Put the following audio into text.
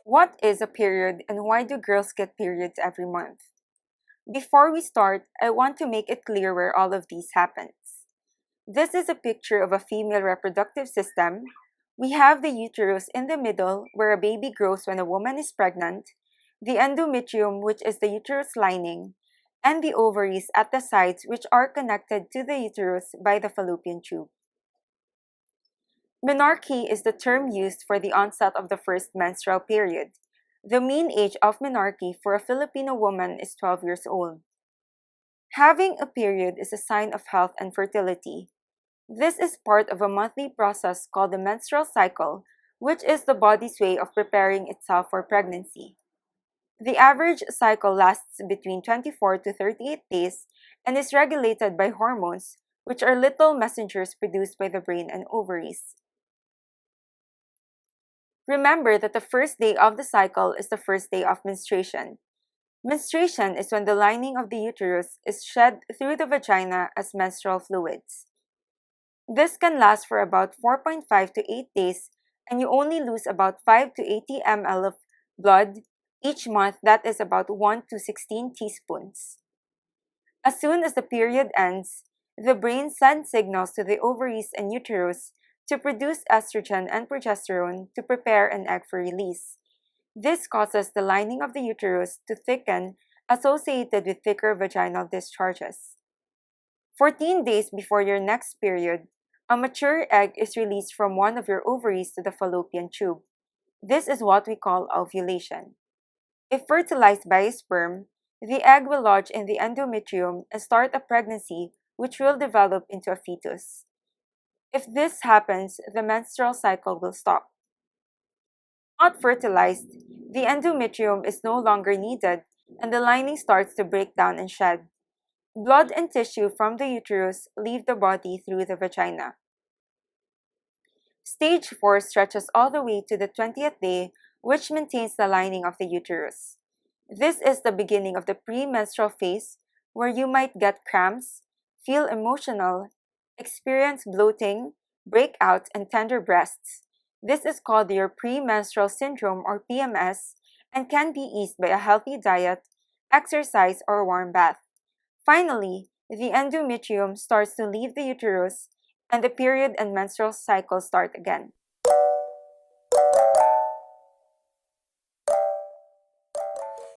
What is a period and why do girls get periods every month? Before we start, I want to make it clear where all of these happens. This is a picture of a female reproductive system. We have the uterus in the middle where a baby grows when a woman is pregnant, the endometrium, which is the uterus lining, and the ovaries at the sides, which are connected to the uterus by the fallopian tube. Menarche is the term used for the onset of the first menstrual period. The mean age of menarche for a Filipino woman is 12 years old. Having a period is a sign of health and fertility. This is part of a monthly process called the menstrual cycle, which is the body's way of preparing itself for pregnancy. The average cycle lasts between 24 to 38 days and is regulated by hormones, which are little messengers produced by the brain and ovaries. Remember that the first day of the cycle is the first day of menstruation. Menstruation is when the lining of the uterus is shed through the vagina as menstrual fluids. This can last for about 4.5 to 8 days, and you only lose about 5 to 80 ml of blood each month, that is about 1 to 16 teaspoons. As soon as the period ends, the brain sends signals to the ovaries and uterus to produce estrogen and progesterone to prepare an egg for release. This causes the lining of the uterus to thicken, associated with thicker vaginal discharges. 14 days before your next period, a mature egg is released from one of your ovaries to the fallopian tube. This is what we call ovulation. If fertilized by a sperm, the egg will lodge in the endometrium and start a pregnancy which will develop into a fetus. If this happens, the menstrual cycle will stop. Not fertilized, the endometrium is no longer needed and the lining starts to break down and shed. Blood and tissue from the uterus leave the body through the vagina. Stage 4 stretches all the way to the 20th day, which maintains the lining of the uterus. This is the beginning of the premenstrual phase, where you might get cramps, feel emotional, experience bloating, breakouts, and tender breasts. This is called your premenstrual syndrome or PMS and can be eased by a healthy diet, exercise, or warm bath. Finally, the endometrium starts to leave the uterus and the period and menstrual cycle start again.